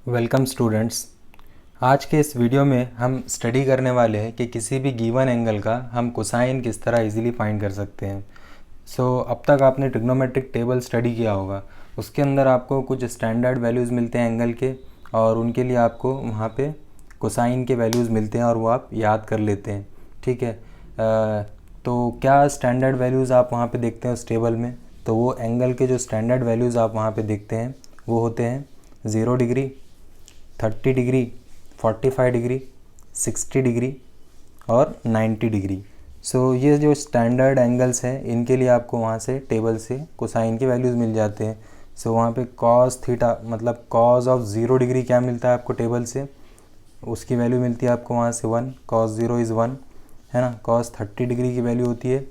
Welcome students. आज के इस वीडियो में हम स्टडी करने वाले हैं कि किसी भी गिवन एंगल का हम कोसाइन किस तरह इजीली फाइंड कर सकते हैं। अब तक आपने ट्रिग्नोमेट्रिक टेबल स्टडी किया होगा। उसके अंदर आपको कुछ स्टैंडर्ड वैल्यूज़ मिलते हैं एंगल के, और उनके लिए आपको वहाँ पे कोसाइन के वैल्यूज़ मिलते हैं और वो आप याद कर लेते हैं। ठीक है। तो क्या स्टैंडर्ड वैल्यूज़ आप वहाँ पे देखते हैं उस टेबल में? तो वो एंगल के जो स्टैंडर्ड वैल्यूज़ आप वहाँ पे देखते हैं वो होते हैं 0 डिग्री, 30 डिग्री, 45 डिग्री, 60 डिग्री और 90 डिग्री। ये जो स्टैंडर्ड एंगल्स हैं इनके लिए आपको वहाँ से टेबल से कोसाइन के वैल्यूज़ मिल जाते हैं। वहाँ पे कॉस थीटा मतलब कॉस ऑफ 0 डिग्री क्या मिलता है आपको टेबल से? उसकी वैल्यू मिलती है आपको वहाँ से 1, cos 0 इज़ 1, है ना। cos 30 डिग्री की वैल्यू होती है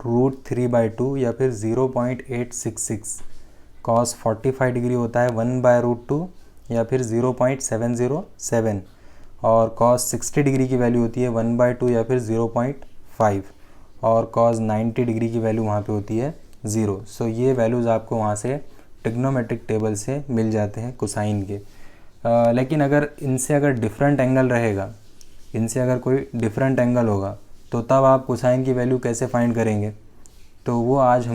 √3/2 या फिर 0.866। cos 45 डिग्री होता है 1/√2 या फिर 0.707। और cos 60 डिग्री की वैल्यू होती है 1/2 या फिर 0.5। और cos 90 डिग्री की वैल्यू वहाँ पे होती है 0। ये वैल्यूज़ आपको वहाँ से ट्रिग्नोमेट्रिक टेबल से मिल जाते हैं कोसाइन के। लेकिन अगर इनसे अगर डिफरेंट एंगल रहेगा, इनसे अगर कोई डिफरेंट एंगल होगा तो तब आप कोसाइन की वैल्यू कैसे फाइंड करेंगे? तो वो आज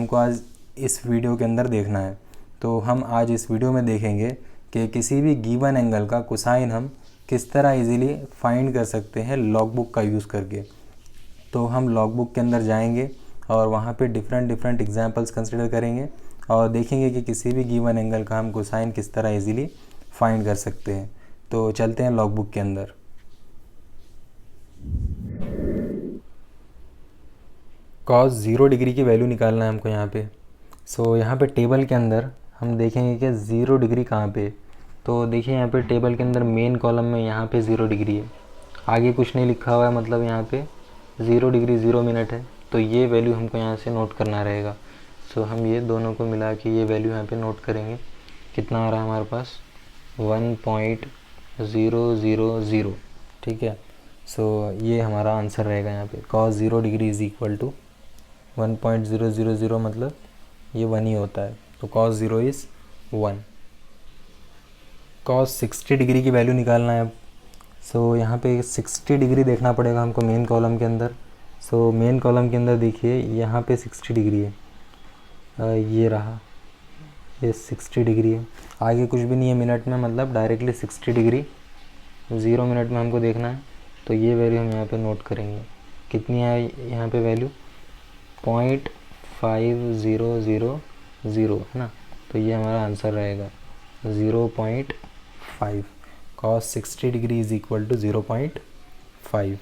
इस वीडियो के अंदर देखना है। तो हम आज इस वीडियो में देखेंगे कि किसी भी गिवन एंगल का कोसाइन हम किस तरह इजीली फाइंड कर सकते हैं लॉग बुक का यूज़ करके। तो हम लॉग बुक के अंदर जाएंगे और वहाँ पे डिफरेंट एग्जांपल्स कंसिडर करेंगे और देखेंगे कि किसी भी गिवन एंगल का हम कोसाइन किस तरह इजीली फाइंड कर सकते हैं। तो चलते हैं लॉग बुक के अंदर। cos 0 डिग्री की वैल्यू निकालना है हमको यहाँ पे। यहाँ पे टेबल के अंदर हम देखेंगे कि 0 डिग्री कहाँ पे। तो देखिए यहाँ पे टेबल के अंदर मेन कॉलम में यहाँ पे 0 डिग्री है, आगे कुछ नहीं लिखा हुआ है, मतलब यहाँ पे 0 डिग्री 0 मिनट है। तो ये वैल्यू हमको यहाँ से नोट करना रहेगा। हम ये दोनों को मिला के ये वैल्यू यहाँ पे नोट करेंगे। कितना आ रहा है हमारे पास? 1.000। ठीक है। ये हमारा आंसर रहेगा यहाँ पे। cos 0 degree is equal to 1.000, मतलब ये 1 ही होता है। तो cos 0 इज़ 1। cos 60 डिग्री की वैल्यू निकालना है अब। यहाँ पे 60 डिग्री देखना पड़ेगा हमको मेन कॉलम के अंदर। मेन कॉलम के अंदर देखिए यहाँ पे 60 डिग्री है, ये रहा, ये 60 डिग्री है। आगे कुछ भी नहीं है मिनट में, मतलब डायरेक्टली 60 डिग्री 0 मिनट में हमको देखना है। तो ये वैल्यू हम यहाँ पे नोट करेंगे। कितनी है यहाँ पे वैल्यू? 0.5000 है ना। तो ये हमारा आंसर रहेगा 0.5। cos 60 degree is equal to 0.5।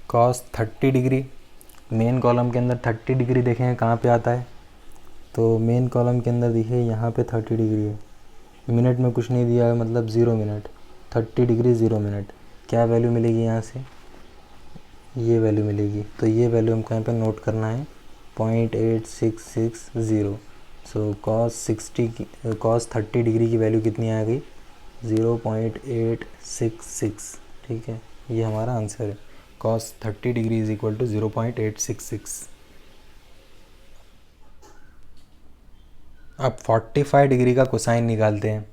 cos 30 degree main column के अंदर 30 डिग्री देखेंगे कहाँ पे आता है। तो मेन कॉलम के अंदर देखिए यहाँ पे 30 डिग्री है, मिनट में कुछ नहीं दिया है, मतलब 0 मिनट। 30 डिग्री 0 मिनट, क्या वैल्यू मिलेगी यहाँ से? ये वैल्यू मिलेगी। तो ये वैल्यू हमको यहाँ पे नोट करना है 0.8660। cos 30 डिग्री की वैल्यू कितनी आ गई? 0.866। ठीक है, ये हमारा आंसर है। cos 30 degree is equal to 0.866। अब 45 डिग्री का कोसाइन निकालते हैं।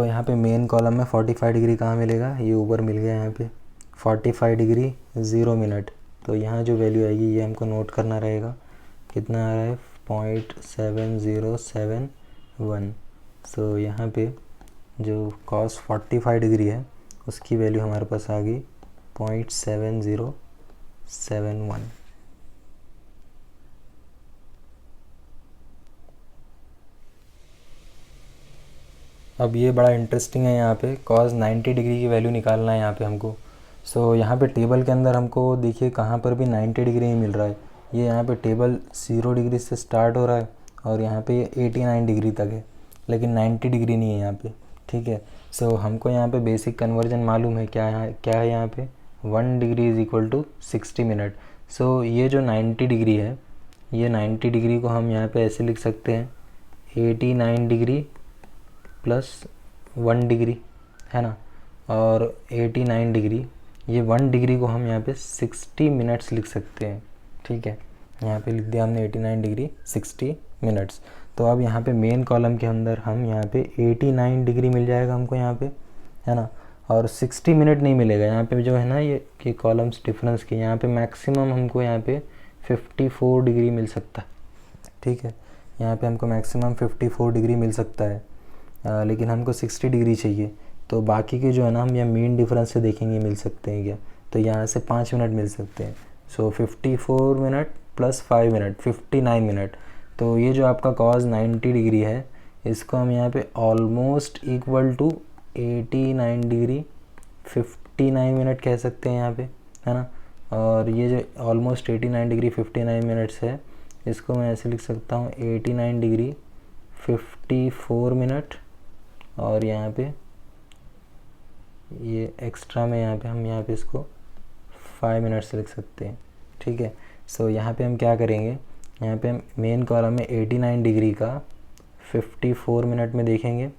यहाँ पे मेन कॉलम में 45 डिग्री कहाँ मिलेगा? ये ऊपर मिल गया यहाँ पे 45 डिग्री 0 मिनट। तो यहाँ जो वैल्यू आएगी ये हमको नोट करना रहेगा। कितना आ रहा है? 0.7071। यहाँ पे जो cos 45 डिग्री है उसकी वैल्यू हमारे पास आ गई 0.7071। अब ये बड़ा इंटरेस्टिंग है, यहाँ पे cos 90 डिग्री की वैल्यू निकालना है यहाँ पे हमको। यहाँ पे टेबल के अंदर हमको देखिए कहाँ पर भी 90 डिग्री ही मिल रहा है। ये यहाँ पे टेबल 0 डिग्री से स्टार्ट हो रहा है और यहाँ पे 89 डिग्री तक है, लेकिन 90 डिग्री नहीं है यहाँ पे। ठीक है। हमको यहाँ पे बेसिक कन्वर्जन मालूम है। क्या है यहाँ पे? 1 degree is equal to 60 minute. ये जो 90 डिग्री है, ये 90 डिग्री को हम यहाँ पे ऐसे लिख सकते हैं 89 डिग्री प्लस 1 डिग्री, है ना। और 89 डिग्री, ये 1 डिग्री को हम यहाँ पे 60 मिनट्स लिख सकते हैं। ठीक है, यहाँ पे लिख दिया हमने 89 डिग्री 60 मिनट्स। तो अब यहाँ पे मेन कॉलम के अंदर हम यहाँ पे 89 डिग्री मिल जाएगा हमको यहाँ पे, है ना। और 60 मिनट नहीं मिलेगा यहाँ पे जो है ना, ये कि कॉलम्स डिफरेंस के यहाँ पे मैक्सिमम हमको यहाँ पे 54 डिग्री मिल सकता है, ठीक है। यहाँ पे हमको मैक्सिमम 54 डिग्री मिल सकता है, लेकिन हमको 60 डिग्री चाहिए। तो बाकी के जो है ना हम यहाँ मीन डिफरेंस से देखेंगे मिल सकते हैं क्या, तो यहाँ से 5 मिनट मिल सकते हैं। सो 54 मिनट प्लस 5 मिनट 59 मिनट। तो ये जो आपका कॉस 90 डिग्री है, इसको हम यहाँ पे almost equal to 89 degree 59 minute कह सकते हैं यहाँ पे, है ना। और ये जो ऑलमोस्ट 89 डिग्री 59 मिनट्स है, इसको मैं ऐसे लिख सकता हूँ 89 डिग्री 54 मिनट, और यहाँ पे ये एक्स्ट्रा में यहाँ पे हम यहाँ पे इसको 5 मिनट से लिख सकते हैं, ठीक है। सो यहाँ पे हम क्या करेंगे, यहाँ पे हम मेन कॉलम में 89 डिग्री का 54 मिनट में देखेंगे,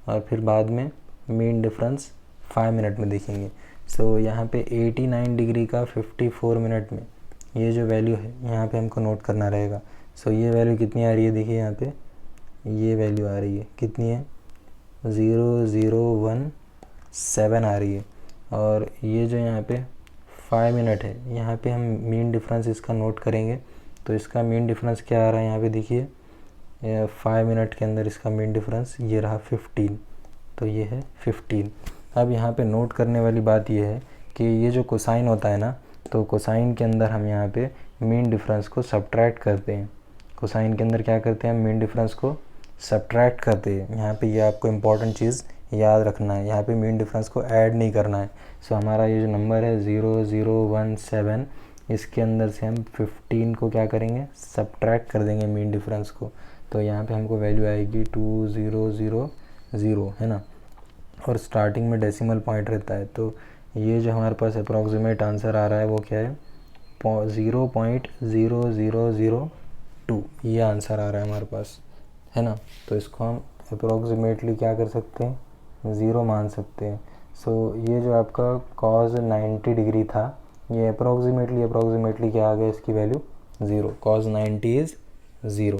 और फिर बाद में मीन डिफरेंस 5 मिनट में देखेंगे। सो यहाँ पे 89 डिग्री का 54 मिनट में ये जो वैल्यू है यहाँ पे हमको नोट करना रहेगा। सो ये वैल्यू कितनी आ रही है, देखिए यहाँ पे ये वैल्यू आ रही है, कितनी है 0017 आ रही है। और ये जो यहाँ पे 5 मिनट है, यहाँ पे हम मीन डिफरेंस इसका नोट करेंगे। तो इसका मीन डिफरेंस क्या आ रहा है यहाँ पे देखिए, 5 मिनट के अंदर इसका मीन डिफरेंस ये रहा 15, तो ये है 15। अब यहाँ पे नोट करने वाली बात ये है कि ये जो कोसाइन होता है ना, तो कोसाइन के अंदर हम यहाँ पे मीन डिफरेंस को सब्ट्रैक्ट करते हैं। कोसाइन के अंदर क्या करते हैं, हम मीन डिफरेंस को सब्ट्रैक्ट करते हैं। यहाँ पे ये आपको इम्पॉर्टेंट चीज़ याद रखना है, यहाँ पे मीन डिफरेंस को ऐड नहीं करना है। सो हमारा ये जो नंबर है 0017, इसके अंदर से हम 15 को क्या करेंगे, सब्ट्रैक्ट कर देंगे मीन डिफरेंस को। तो यहाँ पे हमको वैल्यू आएगी 2000, है ना। और स्टार्टिंग में डेसिमल पॉइंट रहता है, तो ये जो हमारे पास अप्रॉक्सीमेट आंसर आ रहा है वो क्या है, 0.0002, ये आंसर आ रहा है हमारे पास, है ना। तो इसको हम अप्रॉक्सीमेटली क्या कर सकते हैं, 0 मान सकते हैं। सो ये जो आपका कॉस 90 डिग्री था, ये अप्रॉक्सीमेटली क्या आ गया, इसकी value 0, cos 90 is 0।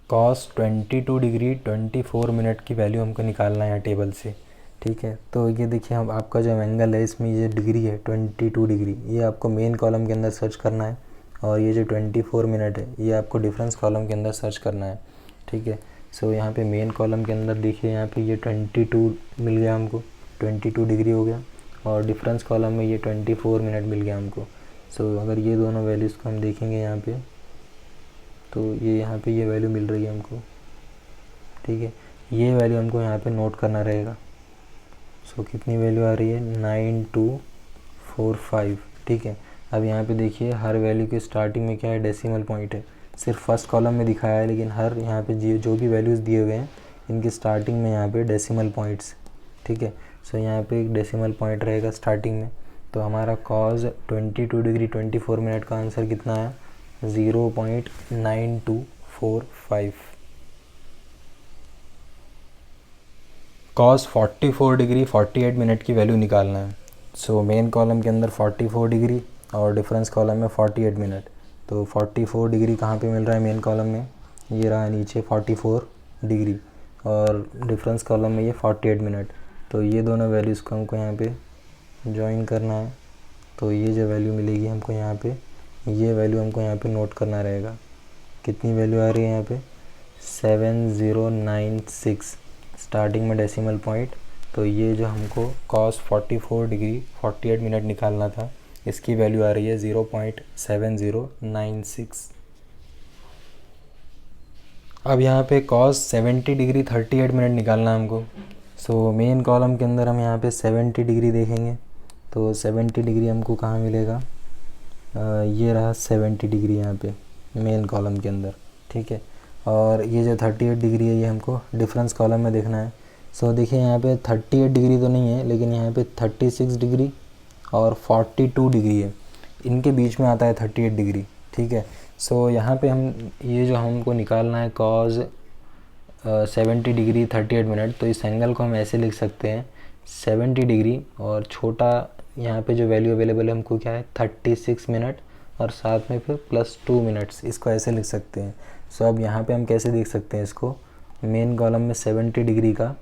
Cos 22 degree 24 minute की वैल्यू हमको निकालना है यहाँ टेबल से, ठीक है। तो ये देखिए हम आपका जो एंगल है इसमें ये डिग्री है 22 डिग्री, ये आपको मेन कॉलम के अंदर सर्च करना है। और ये जो 24 मिनट है ये आपको डिफरेंस कॉलम के अंदर सर्च करना है, ठीक है। सो यहाँ पे मेन कॉलम के अंदर देखिए यहाँ पे ये 22 मिल गया हमको, 22 डिग्री हो गया, और डिफरेंस कॉलम में ये 24 मिनट मिल गया हमको। सो अगर ये दोनों वैल्यूज़ को हम देखेंगे यहाँ पे, तो ये यहाँ पे ये वैल्यू मिल रही है हमको, ठीक है। ये वैल्यू हमको यहाँ पे नोट करना रहेगा। सो कितनी वैल्यू आ रही है, 9245, ठीक है। अब यहाँ पे देखिए हर वैल्यू के स्टार्टिंग में क्या है, डेसिमल पॉइंट है। सिर्फ फर्स्ट कॉलम में दिखाया है, लेकिन हर यहाँ पे जो भी वैल्यूज़ दिए हुए हैं इनकी स्टार्टिंग में यहाँ पे डेसिमल पॉइंट्स, ठीक है। सो यहाँ पे एक डेसिमल पॉइंट रहेगा स्टार्टिंग में। तो हमारा कॉस 22 डिग्री 24 मिनट का आंसर कितना आया, 0.9245। कॉस 44 डिग्री 48 मिनट की वैल्यू निकालना है। सो मेन कॉलम के अंदर 44 डिग्री और डिफरेंस कॉलम में 48 मिनट। तो 44 डिग्री कहाँ पे मिल रहा है मेन कॉलम में, ये रहा नीचे 44 डिग्री, और डिफरेंस कॉलम में ये 48 मिनट। तो ये दोनों वैल्यूज़ को हमको यहाँ पे ज्वाइन करना है। तो ये जो वैल्यू मिलेगी हमको यहाँ पे, ये वैल्यू हमको यहाँ पे नोट करना रहेगा। कितनी वैल्यू आ रही है यहाँ पे, 7096, स्टार्टिंग में डेसिमल पॉइंट। तो ये जो हमको कॉस 44 डिग्री 48 मिनट निकालना था, इसकी वैल्यू आ रही है 0.7096। अब यहाँ पे कॉस 70 डिग्री 38 मिनट निकालना है हमको। सो मेन कॉलम के अंदर हम यहाँ पे 70 डिग्री देखेंगे। तो 70 डिग्री हमको कहाँ मिलेगा, ये रहा 70 डिग्री यहाँ पे मेन कॉलम के अंदर, ठीक है। और ये जो 38 डिग्री है ये हमको डिफरेंस कॉलम में देखना है। सो देखिए यहाँ पे 38 डिग्री तो नहीं है, लेकिन यहाँ पे 36 डिग्री और 42 डिग्री है, इनके बीच में आता है 38 डिग्री, ठीक है। सो यहाँ पे हम ये जो हमको निकालना है कॉस 70 डिग्री 38 मिनट, तो इस एंगल को हम ऐसे लिख सकते हैं 70 डिग्री और छोटा यहाँ पे जो वैल्यू अवेलेबल है हमको क्या है 36 मिनट और साथ में फिर +2 मिनट्स, इसको ऐसे लिख सकते हैं। सो अब यहाँ पे हम कैसे देख सकते हैं इसको, मेन कॉलम में 70 डिग्री का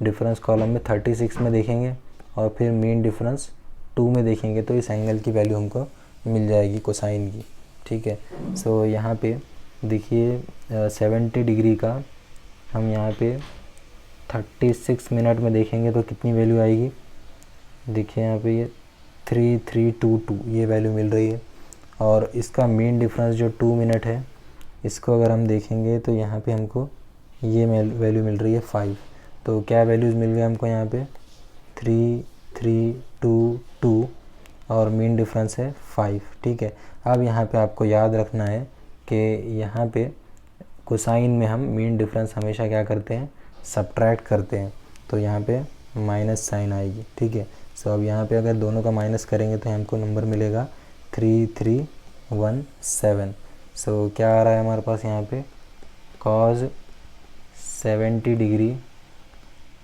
डिफरेंस कॉलम में 36 में देखेंगे और फिर मीन डिफरेंस 2 में देखेंगे तो इस एंगल की वैल्यू हमको मिल जाएगी कोसाइन की, ठीक है। सो यहाँ पे देखिए 70 डिग्री का हम यहाँ पे 36 मिनट में देखेंगे तो कितनी वैल्यू आएगी, देखिए यहाँ पे ये 3322 ये वैल्यू मिल रही है। और इसका मीन डिफरेंस जो 2 मिनट है, इसको अगर हम देखेंगे तो यहाँ पे हमको ये वैल्यू मिल रही है 5। तो क्या वैल्यूज़ मिल गई हमको यहाँ पे 3322 और मीन डिफरेंस है 5, ठीक है। अब यहाँ पे आपको याद रखना है कि यहाँ पे कोसाइन में हम मीन डिफरेंस हमेशा क्या करते हैं, सब्ट्रैक्ट करते हैं, तो यहाँ पे माइनस साइन आएगी, ठीक है। सो अब यहाँ पे अगर दोनों का माइनस करेंगे तो हमको नंबर मिलेगा 3317। सो क्या आ रहा है हमारे पास यहाँ पे, cos 70 degree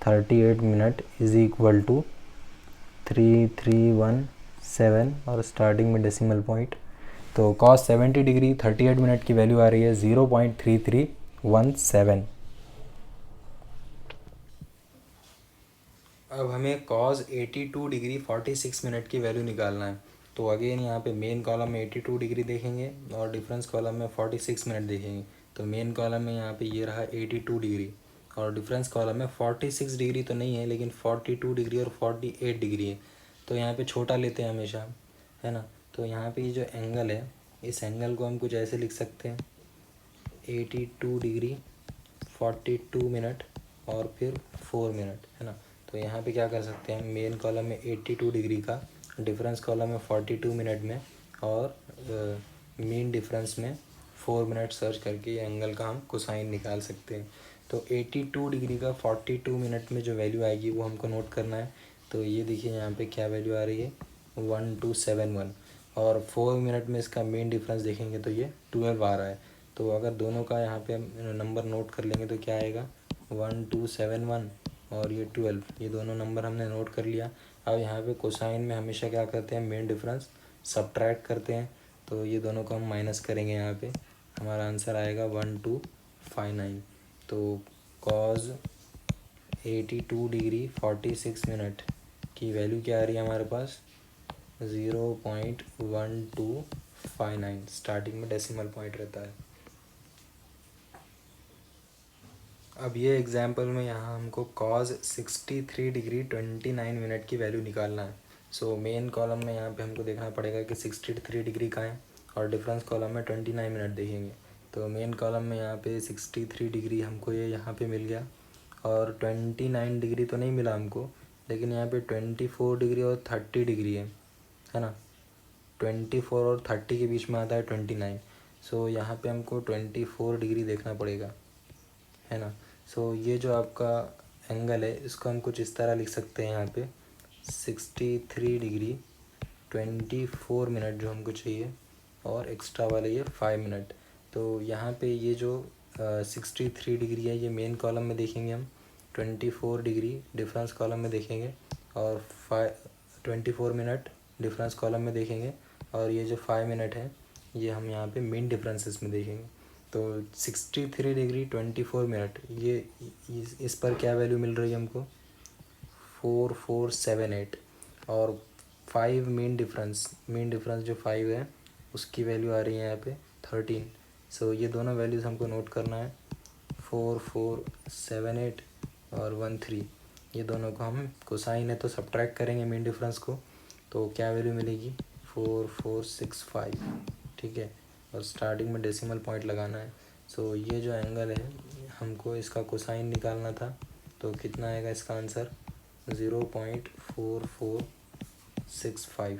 38 minute is equal to 3317 और स्टार्टिंग में डेसिमल पॉइंट। तो cos 70 डिग्री 38 मिनट की वैल्यू आ रही है 0.3317। अब हमें cos 82 डिग्री 46 मिनट की वैल्यू निकालना है। तो अगेन यहाँ पे मेन कॉलम में 82 डिग्री देखेंगे और डिफरेंस कॉलम में 46 मिनट देखेंगे। तो मेन कॉलम में यहाँ पे ये रहा 82 डिग्री और डिफरेंस कॉलम में 46 डिग्री तो नहीं है लेकिन 42 डिग्री और 48 डिग्री है। तो यहाँ पे छोटा लेते हैं हमेशा, है ना। तो यहाँ पे ये जो एंगल है, इस एंगल को हम कुछ ऐसे लिख सकते हैं 82 डिग्री 42 मिनट और फिर 4 मिनट, है ना। तो यहाँ पे क्या कर सकते हैं, मेन कॉलम में 82 डिग्री का, डिफरेंस कॉलम में 42 मिनट में और मीन डिफरेंस में 4 मिनट सर्च करके ये एंगल का हम कोसाइन निकाल सकते हैं। तो 82 डिग्री का 42 मिनट में जो वैल्यू आएगी वो हमको नोट करना है। तो ये देखिए यहाँ पे क्या वैल्यू आ रही है 1271 और 4 मिनट में इसका मेन डिफरेंस देखेंगे तो ये 12 आ रहा है। तो अगर दोनों का यहाँ पे नंबर नोट कर लेंगे तो क्या आएगा 1271 और ये 12, ये दोनों नंबर हमने नोट कर लिया। अब यहाँ पे कोसाइन में हमेशा क्या करते हैं, मेन डिफरेंस सब्ट्रैक्ट करते हैं। तो ये दोनों को हम माइनस करेंगे, यहाँ पे हमारा आंसर आएगा 1259। तो cos 82 डिग्री 46 मिनट की वैल्यू क्या आ रही है हमारे पास 0.1259, स्टार्टिंग में डेसिमल पॉइंट रहता है। अब ये एग्जाम्पल में यहाँ हमको cos 63 डिग्री 29 मिनट की वैल्यू निकालना है। सो मेन कॉलम में यहाँ पे हमको देखना पड़ेगा कि 63 डिग्री का है और डिफरेंस कॉलम में 29 मिनट देखेंगे। तो मेन कॉलम में यहाँ पे 63 डिग्री हमको ये यहाँ पे मिल गया और 29 डिग्री तो नहीं मिला हमको, लेकिन यहाँ पे 24 डिग्री और 30 डिग्री है ना। 24 और 30 के बीच में आता है 29। सो यहाँ पे हमको 24 डिग्री देखना पड़ेगा, है ना। सो ये जो आपका एंगल है इसको हम कुछ इस तरह लिख सकते हैं, यहाँ पे 63 डिग्री 24 मिनट जो हमको चाहिए और एक्स्ट्रा वाले ये 5 मिनट। तो यहाँ पे ये जो 63 डिग्री है ये मेन कॉलम में देखेंगे हम, 24 डिग्री डिफरेंस कॉलम में देखेंगे और 24 मिनट डिफरेंस कॉलम में देखेंगे और ये जो 5 मिनट है ये हम यहाँ पे मेन डिफरेंसेस में देखेंगे। तो 63 डिग्री 24 मिनट ये इस पर क्या वैल्यू मिल रही है हमको 4478 और 5 मेन डिफरेंस जो 5 है उसकी वैल्यू आ रही है यहाँ पे 13। सो ये दोनों वैल्यूज़ हमको नोट करना है 4478 और 13, ये दोनों को हम कोसाइन है तो सब्ट्रैक्ट करेंगे मेन डिफरेंस को, तो क्या वैल्यू मिलेगी 4465, ठीक है। और स्टार्टिंग में डेसिमल पॉइंट लगाना है। सो ये जो एंगल है हमको इसका कोसाइन निकालना था, तो कितना आएगा इसका आंसर 0.4465।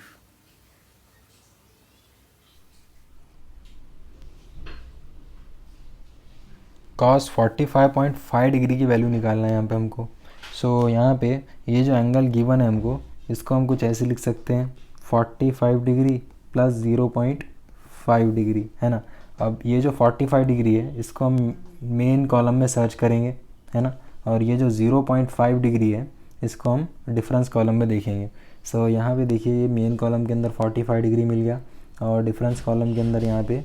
cos 45.5 डिग्री की वैल्यू निकालना है यहाँ पे हमको। सो यहाँ पे ये जो एंगल गिवन है हमको इसको हम कुछ ऐसे लिख सकते हैं 45 डिग्री प्लस 0.5 डिग्री, है ना। अब ये जो 45 डिग्री है इसको हम मेन कॉलम में सर्च करेंगे, है ना, और ये जो 0.5 डिग्री है इसको हम डिफरेंस कॉलम में देखेंगे। सो यहाँ पे देखिए ये मेन कॉलम के अंदर 45 डिग्री मिल गया और डिफरेंस कॉलम के अंदर यहाँ पे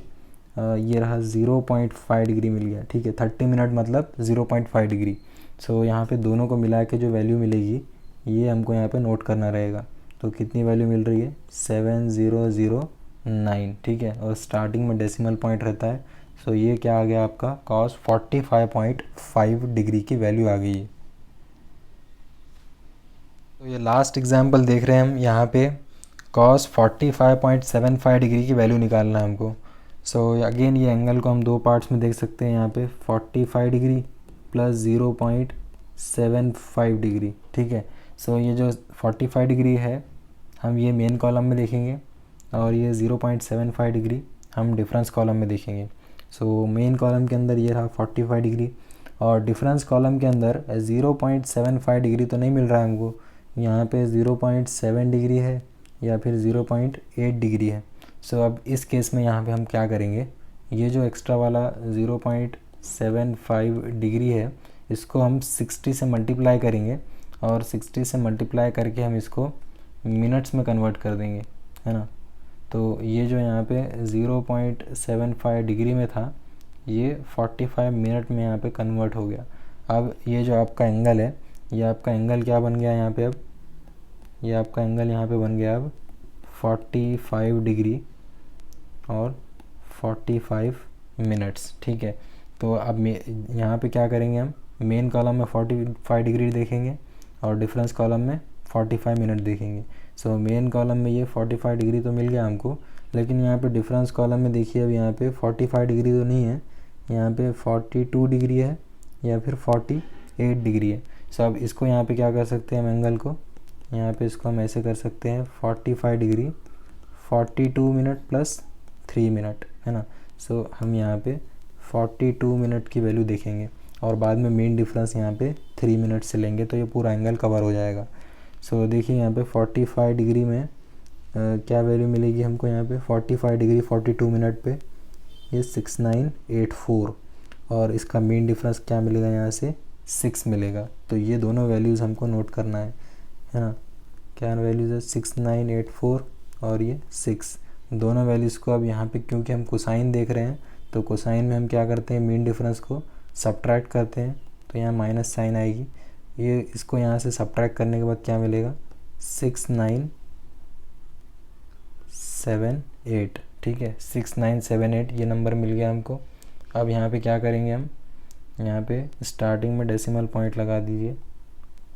ये रहा 0.5 डिग्री मिल गया, ठीक है। 30 मिनट मतलब 0.5 डिग्री। सो यहाँ पे दोनों को मिला के जो वैल्यू मिलेगी ये हमको यहाँ पे नोट करना रहेगा। तो कितनी वैल्यू मिल रही है, 7009, ठीक है। और स्टार्टिंग में डेसिमल पॉइंट रहता है। सो ये क्या आ गया आपका, cos 45.5 डिग्री की वैल्यू आ गई है। तो ये लास्ट एग्जांपल देख रहे हैं हम, यहाँ पे cos 45.75 डिग्री की वैल्यू निकालना है हमको। सो अगेन ये एंगल को हम दो पार्ट्स में देख सकते हैं, यहाँ पे 45 डिग्री प्लस 0.75 डिग्री, ठीक है। सो ये जो 45 डिग्री है हम ये मेन कॉलम में देखेंगे और ये 0.75 डिग्री हम डिफरेंस कॉलम में देखेंगे। सो मेन कॉलम के अंदर ये रहा 45 डिग्री और डिफरेंस कॉलम के अंदर 0.75 डिग्री तो नहीं मिल रहा है हमको, यहाँ पे 0.7 डिग्री है या फिर 0.8 डिग्री है। सो अब इस केस में यहाँ पे हम क्या करेंगे, ये जो एक्स्ट्रा वाला 0.75 डिग्री है इसको हम 60 से मल्टीप्लाई करेंगे और 60 से मल्टीप्लाई करके हम इसको मिनट्स में कन्वर्ट कर देंगे, है ना। तो ये जो यहाँ पे 0.75 डिग्री में था ये 45 मिनट में यहाँ पे कन्वर्ट हो गया। अब ये जो आपका एंगल है ये आपका एंगल क्या बन गया यहाँ पे, अब ये आपका एंगल यहाँ पे बन गया अब 45 डिग्री और 45 मिनट्स, ठीक है। तो अब यहाँ पे क्या करेंगे, हम मेन कॉलम में 45 डिग्री देखेंगे और डिफरेंस कॉलम में 45 मिनट देखेंगे। सो मेन कॉलम में ये 45 डिग्री तो मिल गया हमको, लेकिन यहाँ पे डिफरेंस कॉलम में देखिए अब यहाँ पे 45 डिग्री तो नहीं है, यहाँ पे 42 डिग्री है या फिर 48 डिग्री है। सो अब इसको यहाँ पे क्या कर सकते हैं हम, एंगल को यहाँ पे इसको हम ऐसे कर सकते हैं 45 डिग्री 42 मिनट प्लस 3 मिनट, है ना। सो हम यहाँ पे 42 मिनट की वैल्यू देखेंगे और बाद में मेन डिफरेंस यहाँ पे 3 मिनट से लेंगे तो ये पूरा एंगल कवर हो जाएगा। सो देखिए यहाँ पे 45 डिग्री में क्या वैल्यू मिलेगी हमको, यहाँ पे 45 डिग्री 42 मिनट पे ये 6984 और इसका मेन डिफरेंस क्या मिलेगा, यहाँ से 6 मिलेगा। तो ये दोनों वैल्यूज़ हमको नोट करना है ना। क्या वैल्यूज़ है, 6984 और ये 6, दोनों वैल्यूज़ को अब यहाँ पे क्योंकि हम कोसाइन देख रहे हैं तो कोसाइन में हम क्या करते हैं, मेन डिफरेंस को सब्ट्रैक्ट करते हैं तो यहाँ माइनस साइन आएगी। ये इसको यहाँ से सब्ट्रैक्ट करने के बाद क्या मिलेगा, 6978, ठीक है। 6978 ये नंबर मिल गया हमको। अब यहाँ पे क्या करेंगे हम, यहाँ पे स्टार्टिंग में डेसिमल पॉइंट लगा दीजिए,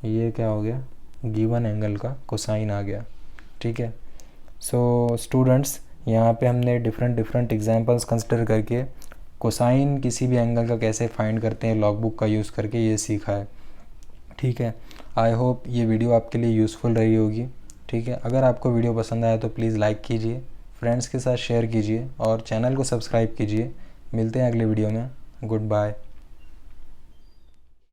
ये क्या हो गया, गिवन एंगल का कोसाइन आ गया, ठीक है। सो स्टूडेंट्स यहाँ पे हमने डिफरेंट एग्जांपल्स कंसिडर करके कोसाइन किसी भी एंगल का कैसे फाइंड करते हैं लॉग बुक का यूज़ करके ये सीखा है, ठीक है। आई होप ये वीडियो आपके लिए यूज़फुल रही होगी, ठीक है। अगर आपको वीडियो पसंद आया तो प्लीज़ लाइक कीजिए, फ्रेंड्स के साथ शेयर कीजिए और चैनल को सब्सक्राइब कीजिए। मिलते हैं अगले वीडियो में, गुड बाय।